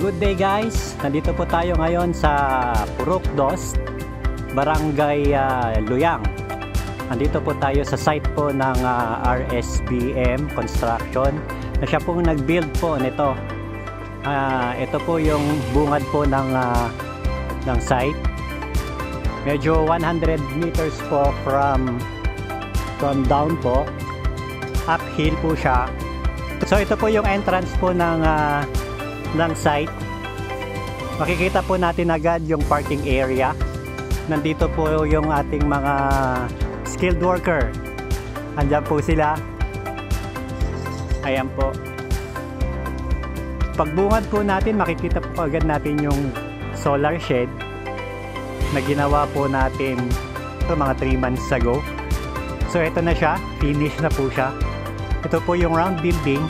Good day guys! Nandito po tayo ngayon sa Purok Dos, Barangay Luyang. Nandito po tayo sa site po ng RSBM Construction na siya pong nag-build po nito. Ito po yung bungad po ng site. Medyo 100 meters po from down po. Uphill po siya. So ito po yung entrance po ng site. Makikita po natin agad yung parking area. Nandito po yung ating mga skilled worker. Andyan po sila. Ayan po. Pagbungad po natin, makikita po agad natin yung solar shed na ginawa po natin ito mga 3 months ago. So ito na siya, finish na po siya. Ito po yung round building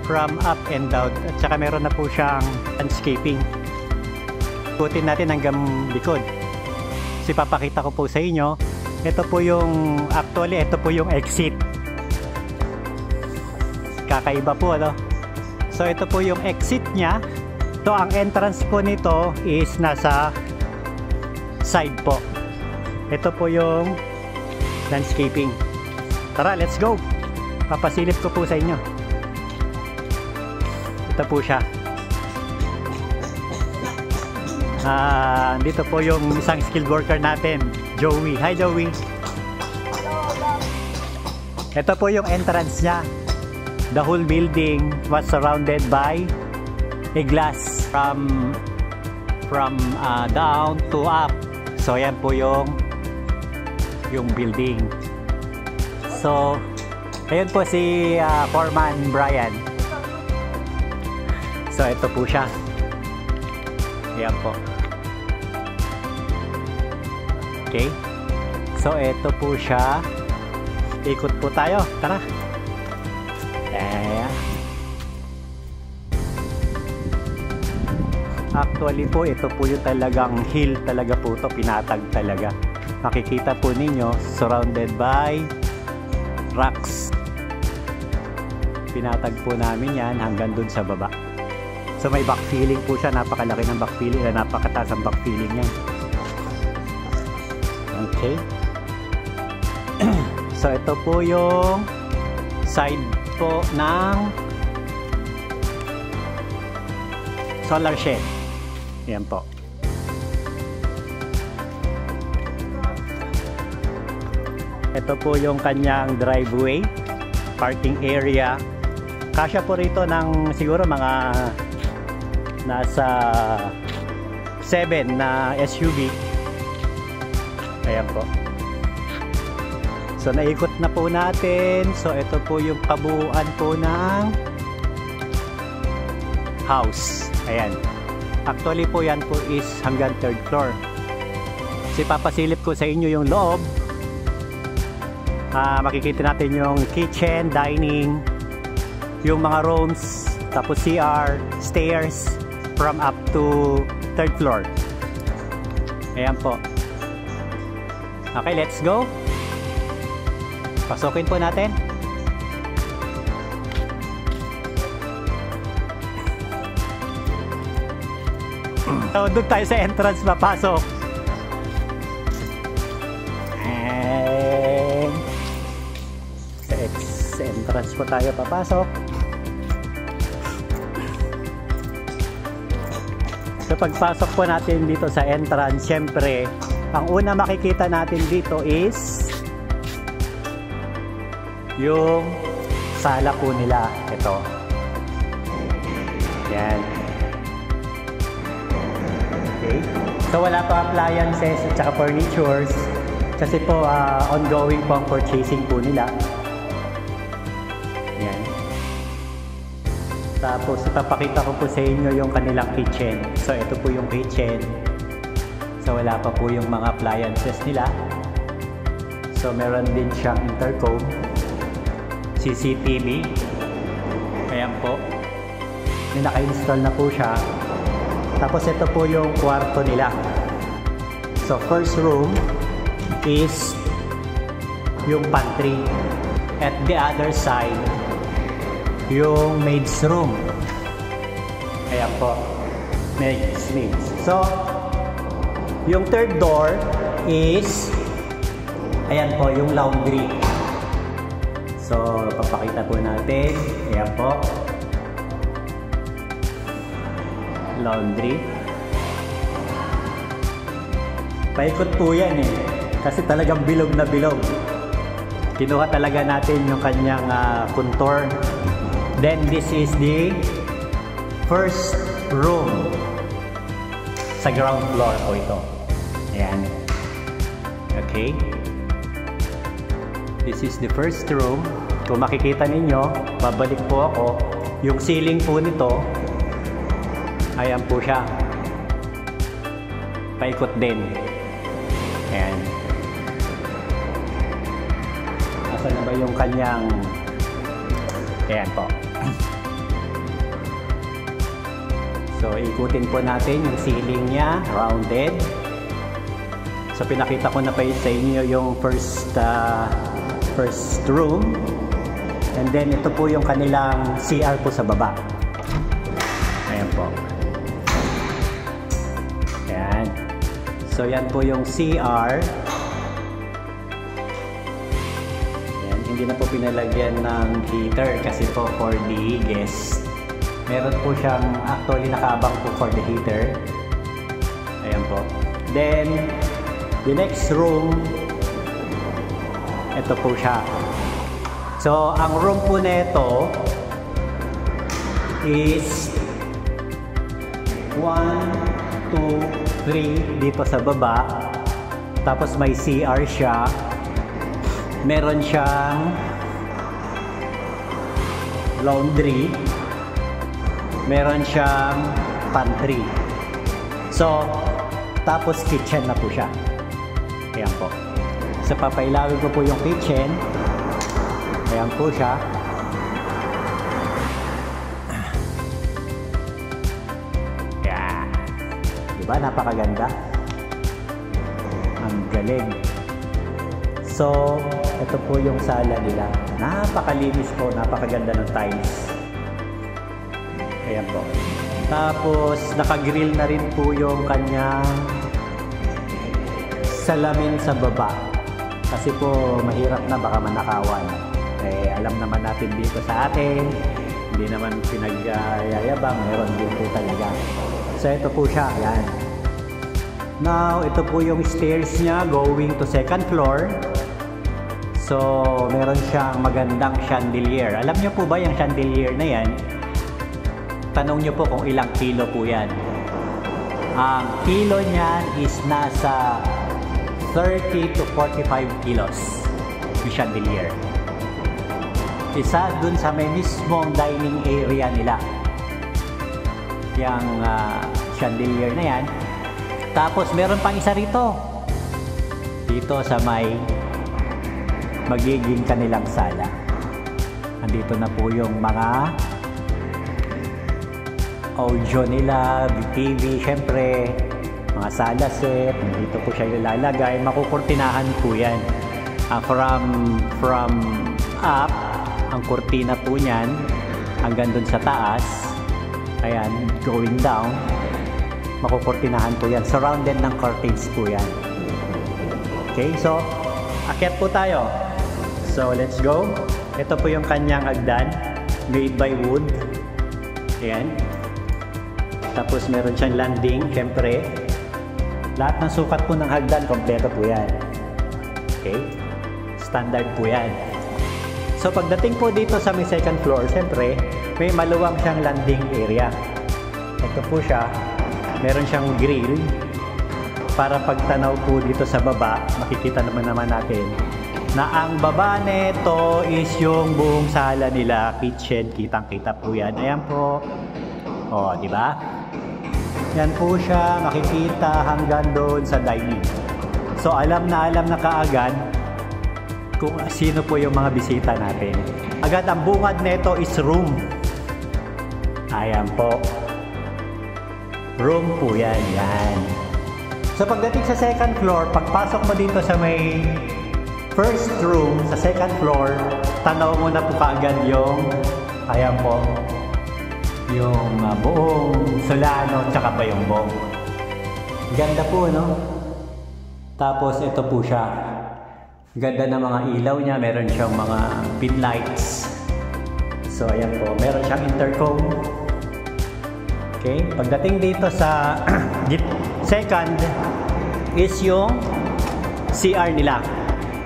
from up and down, at saka meron na po siyang landscaping. Putin natin hanggang likod. Kasi papakita ko po sa inyo, ito po yung actually, ito po yung exit. Kakaiba po, ano? So ito po yung exit niya. So ang entrance po nito is nasa side po. Ito po yung landscaping. Tara, let's go. Papasilip ko po sa inyo. Ito po siya. Dito po yung isang skilled worker natin, Joey. Hi Joey. Ito po yung entrance niya. The whole building was surrounded by a glass from down to up. So yan po yung building. So ayun po si Foreman Brian. So ito po siya. Ayan po. Okay. So ito po siya. Ikot po tayo. Tara. Ayan. Actually po, ito po yung talagang hill talaga po ito. Pinatag talaga. Makikita po ninyo, surrounded by rocks. Pinatag po namin yan hanggang dun sa baba. So may backfilling po siya, napakalaki ng backfilling, napakataas ang backfilling niya. Okay. So ito po yung side po ng solar shed. Yan po. Ito po yung kanyang driveway, parking area. Kasya po rito ng siguro mga nasa 7 na SUV. Ayan po. So naikot na po natin. So ito po yung kabuuan po ng house. Ayan. Actually po yan po is hanggang 3rd floor. Kasi papasilip ko sa inyo yung loob. Makikita natin yung kitchen, dining, yung mga rooms, tapos CR, stairs from up to 3rd floor. Ayan po. Okay, let's go. Pasokin po natin. So, doon tayo sa entrance papasok. And sa entrance po tayo papasok. So pagpasok po natin dito sa entrance, syempre, ang una makikita natin dito is yung sala po nila. Ito. Yan. Okay. So wala pa appliances at saka furnitures kasi po ongoing po ang purchasing po nila. Yan. Tapos ipapakita ko po sa inyo yung kanilang kitchen. So ito po yung kitchen. So wala pa po yung mga appliances nila. So meron din siyang intercom, CCTV. Ayan po. May naka-install na po siya. Tapos ito po yung kwarto nila. So first room is yung pantry. At the other side, yung maid's room. Ayan po. Makes. So, yung third door is, ayan po, yung laundry. So, papakita po natin. Ayan po. Laundry. Paikot po yan eh. Kasi talagang bilog na bilog. Kinuha talaga natin yung kanyang contour. Then, this is the first room. Sa ground floor po ito. Ayan. Okay. This is the first room. Kung makikita ninyo, babalik po ako. Yung ceiling po nito, ayan po siya. Paikot din. Ayan. Nasaan na ba yung kanyang... Ayan po. So, ikutin po natin yung ceiling niya, rounded. So, pinakita ko na pa sa inyo yung first room. And then, ito po yung kanilang CR po sa baba. Ayan po. Ayan. So, yan po yung CR. Ayan. Hindi na po pinalagyan ng heater kasi po for the guest. Meron po siyang actually nakaabang po for the heater. Ayan po. Then, the next room, ito po siya. So, ang room po na ito is 1, 2, 3 dito sa baba. Tapos may CR siya. Meron siyang laundry. Meron siyang pantry. So, tapos kitchen na po siya. Ayan po. So, papailawin ko po yung kitchen. Ayan po siya. Ayan. Diba? Napakaganda. Ang galing. So, ito po yung sala nila. Napakalinis po. Napakaganda ng tiles. Ayan po. Tapos, naka-grill na rin po yung kanyang salamin sa baba. Kasi po, mahirap na baka manakawan. Eh, alam naman natin dito sa atin, hindi naman pinagyayabang, meron din po talaga. So, ito po siya. Ayan. Now, ito po yung stairs niya going to second floor. So, meron siyang magandang chandelier. Alam niyo po ba yung chandelier na yan? Tanong nyo po kung ilang kilo po yan. Ang kilo niyan is nasa 30 to 45 kilos. Yung chandelier. Isa dun sa may mismong dining area nila. Yung chandelier na yan. Tapos meron pang isa rito. Dito sa may magiging kanilang sala. Andito na po yung mga audio nila, TV, syempre, mga sala set, dito po siya ilalagay, makukurtinahan po yan. From up, ang kurtina po niyan, hanggang dun sa taas, ayan, going down, makukurtinahan po yan. Surrounded ng curtains po yan. Okay, so, akyat po tayo. So, let's go. Ito po yung kanyang hagdan, made by wood. Ayan. Tapos meron siyang landing, syempre. Lahat ng sukat po ng hagdan, kompleto po yan. Okay? Standard po yan. So pagdating po dito sa may second floor, syempre, may maluwang siyang landing area. Ito po siya. Meron siyang grill. Para pagtanaw po dito sa baba, makikita naman natin na ang baba nito is yung buong sala nila, kitchen, kitang-kita po yan. Ayan po. O, di ba? Yan po siya, makikita hanggang doon sa dining. So, alam na kaagad kung sino po yung mga bisita natin. Agad ang bungad nito is room. Ayan po. Room po yan, yan. So, pagdating sa second floor, pagpasok mo dito sa may first room, sa second floor, tanaw mo na po kaagad yung, ayan po, yung buong Solano tsaka Bayongbong. Ganda po, no? Tapos ito po siya. Ganda ng mga ilaw niya. Meron siyang mga pin lights. So ayan po, meron siyang intercom. Okay, pagdating dito sa second is yung CR nila.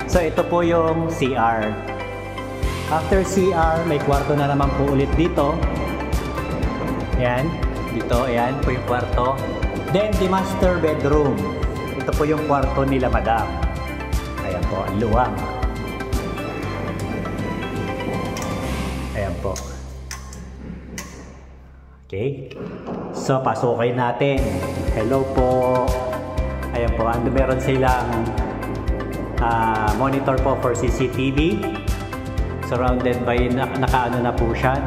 So ito po yung CR. After CR, may kwarto na naman po ulit dito. Ayan, dito, ayan po yung kwarto. Then the master bedroom. Ito po yung kwarto nila, madam. Ayan po, ang luwang. Ayan po. Okay. So, pasukin natin. Hello po. Ayan po, ando meron silang monitor po for CCTV. Surrounded by, naka-ano na po siya,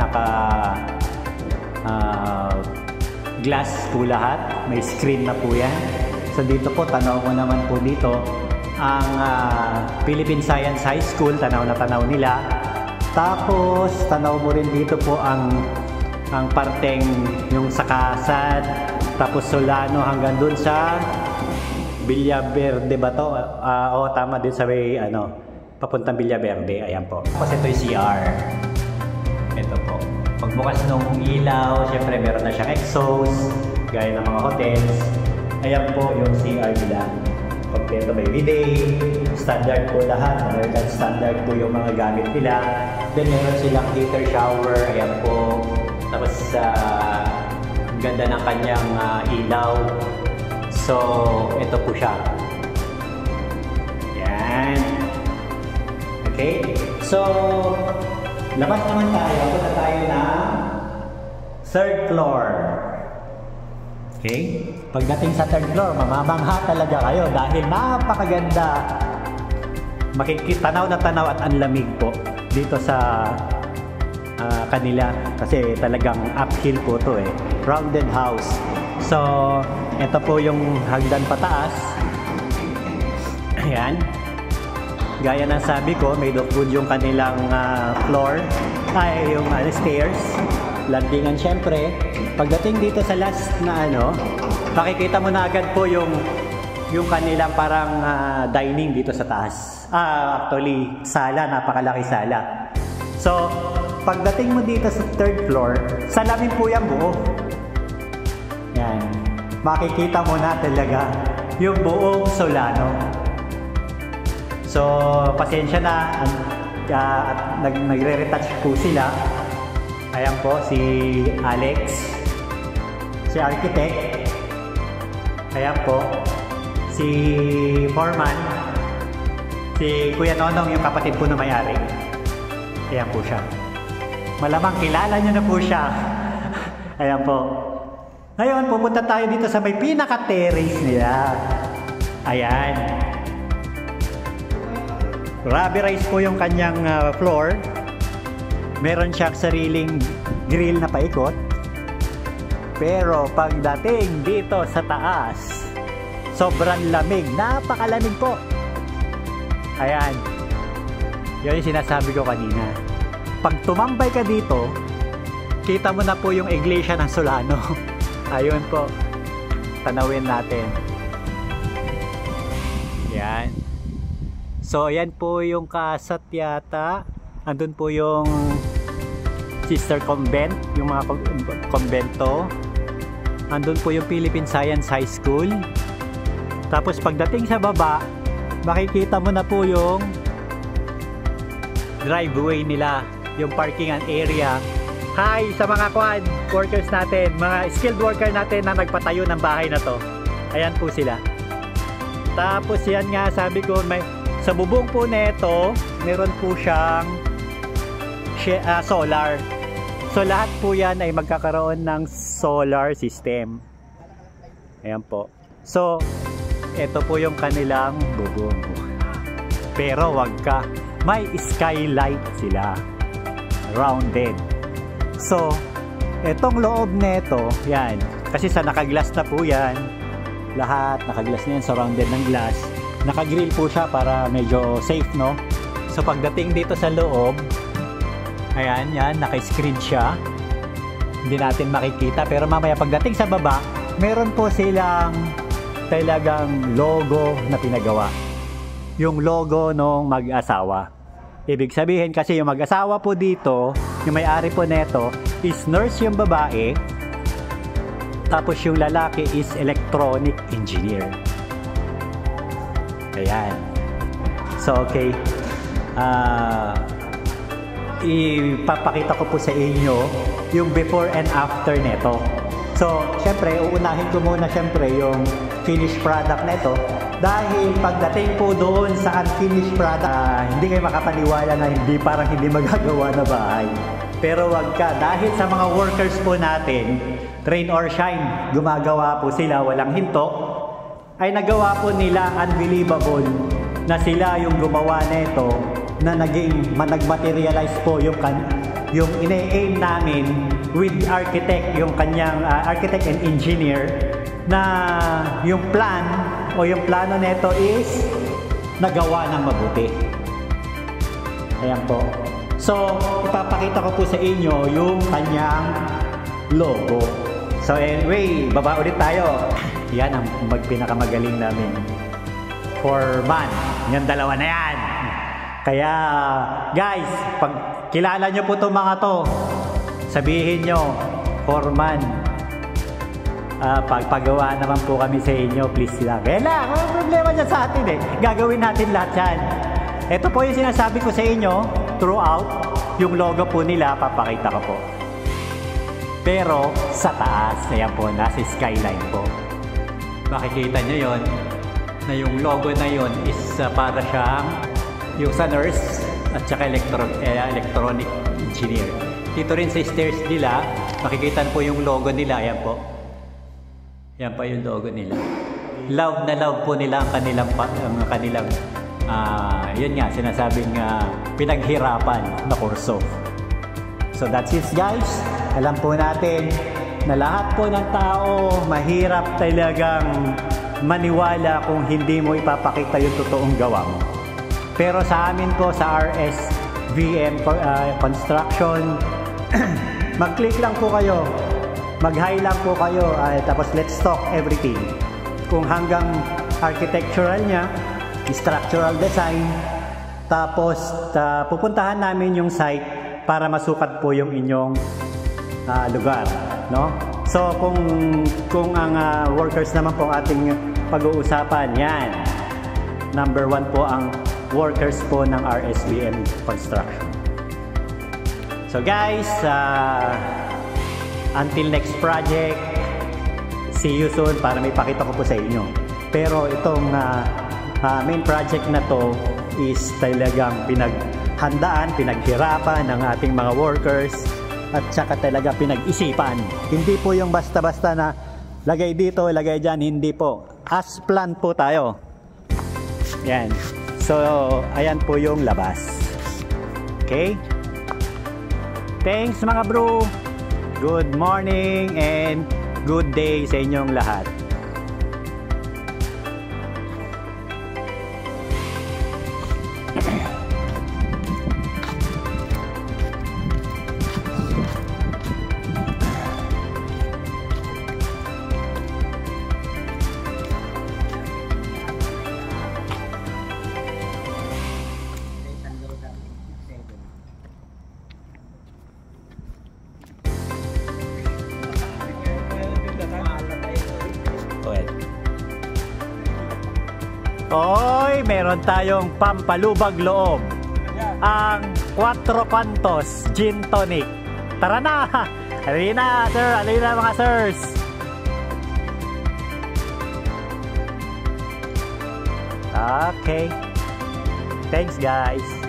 glass po lahat. May screen na po yan. So, dito po, tanaw mo naman po dito ang Philippine Science High School. Tanaw na tanaw nila. Tapos, tanaw mo rin dito po ang parteng yung Sakasan, tapos Solano hanggang dun sa Villaverde ba to? Tama din sa may papuntang Villaverde. Ayan po. Tapos ito yung CR. Ito po. Pagbukas ng ilaw, syempre meron na siyang exhaust, gaya ng mga hotels. Ayan po yung CR nila. Kompleto may bidet, standard po lahat. American standard po yung mga gamit nila. Then meron silang heater shower. Ayan po. Tapos ganda ng kanyang ilaw. So, ito po siya. Yan. Okay. So, labas naman tayo. Punta tayo na third floor. Okay. Pagdating sa third floor, mamamangha talaga kayo dahil napakaganda. Makikitanaw na tanaw at ang lamig po dito sa kanila kasi talagang uphill po to rounded house. So ito po yung hagdan pataas. Ayan, gaya ng sabi ko, made of wood yung kanilang floor, yung stairs, landingan. Syempre pagdating dito sa last na makikita mo na agad po yung kanilang parang dining dito sa taas. Actually sala, napakalaki sala. So pagdating mo dito sa third floor, salamin po yan buo. Yan. Makikita mo na talaga yung buong Solano. So, pasensya na. Nagre-retouch po sila. Ayan po, si Alex. Si architect. Ayan po. Si foreman. Si Kuya Nonong, yung kapatid po na may-ari. Ayan po siya. Malamang kilala nyo na po siya. Ayan po. Ngayon, pupunta tayo dito sa may pinaka-terrace nila. Ayan. Rubberized po yung kanyang floor. Meron siyang sariling grill na paikot. Pero pagdating dito sa taas, sobrang lamig. Napakalamig po. Ayan. Yun yung sinasabi ko kanina. Pag tumambay ka dito, kita mo na po yung iglesia ng Solano. Ayun po. Tanawin natin. Yan. So, ayan po yung kasat yata. Andun po yung sister convent, yung mga konbento. Andun po yung Philippine Science High School. Tapos pagdating sa baba, makikita mo na po yung driveway nila, yung parkingan area. Hi sa mga workers natin, mga skilled worker natin na nagpatayo ng bahay na to. Ayan po sila. Tapos yan nga, sabi ko, sa bubong po nito, meron po siyang solar. So lahat po yan ay magkakaroon ng solar system. Ayan po. So, ito po yung kanilang bubong. Pero wag ka, may skylight sila. Rounded. So, etong loob nito, yan. Kasi sa nakaglass na po yan. Lahat, nakaglass na yan, surrounded ng glass. Nakagrill po siya para medyo safe, no? So, pagdating dito sa loob, ayan, yan, naka-screen siya. hindi natin makikita. Pero mamaya pagdating sa baba, meron po silang talagang logo na pinagawa. Yung logo ng mag-asawa. Ibig sabihin kasi yung mag-asawa po dito, yung may-ari po neto, is nurse yung babae, tapos yung lalaki is electronic engineer. Ayan. So, okay. Ipapakita ko po sa inyo yung before and after neto. So, syempre, uunahin ko muna syempre yung finished product neto. Dahil pagdating po doon sa unfinished product, hindi kayo makapaniwala na parang hindi magagawa na bahay. Pero wag ka, dahil sa mga workers po natin, rain or shine, gumagawa po sila, walang hinto, ay nagawa po nila unbelievable na sila yung gumawa nito na nagmaterialize po yung ine-aim namin with architect, yung kanyang architect and engineer, na yung plan o yung plano nito is nagawa ng mabuti. Ayan po. So, ipapakita ko po sa inyo yung kanyang logo. So, anyway, baba ulit tayo. Yan ang pinakamagaling namin foreman. Yung dalawa na yan. Kaya, guys, pag kilala nyo po itong mga to, sabihin nyo, foreman, pagpagawa naman po kami sa inyo, please lang. Kaya lang, ang problema dyan sa atin eh. Gagawin natin lahat yan. Ito po yung sinasabi ko sa inyo, throughout, yung logo po nila, papakita ko po. Pero, sa taas, ayan po, nasa skyline po. Makikita nyo yon na yung logo na yon is para siyang yung sa nurse at saka electronic engineer. Dito rin sa stairs nila, makikita po yung logo nila, ayan po. Yan pa yung logo nila. Love na love po nila ang kanilang yun nga, sinasabing pinaghirapan na kurso. So that's it, guys. Alam po natin na lahat po ng tao mahirap talagang maniwala kung hindi mo ipapakita yung totoong gawa mo. Pero sa amin po sa RSBM Construction, mag-click lang po kayo. Mag-hi lang po kayo, tapos let's talk everything. Kung hanggang architectural niya, structural design, tapos pupuntahan namin yung site para masukat po yung inyong lugar, no? So kung ang workers naman po ating pag-uusapan, yan. Number 1 po ang workers po ng RSBM Construction. So guys, until next project, see you soon para may pakita ko po sa inyo. Pero itong main project na to is talagang pinaghandaan, pinaghirapan ng ating mga workers at saka talaga pinag-isipan. Hindi po yung basta-basta na lagay dito, lagay dyan, hindi po. As plan po tayo. Yan. So, ayan po yung labas. Okay? Thanks mga bro! Good morning and good day sa inyong lahat. Oy, meron tayong pampalubag loob. Ang 4 Cantos Gin Tonic. Tara na! Halina, sir! Halina mga sirs! Okay. Thanks guys!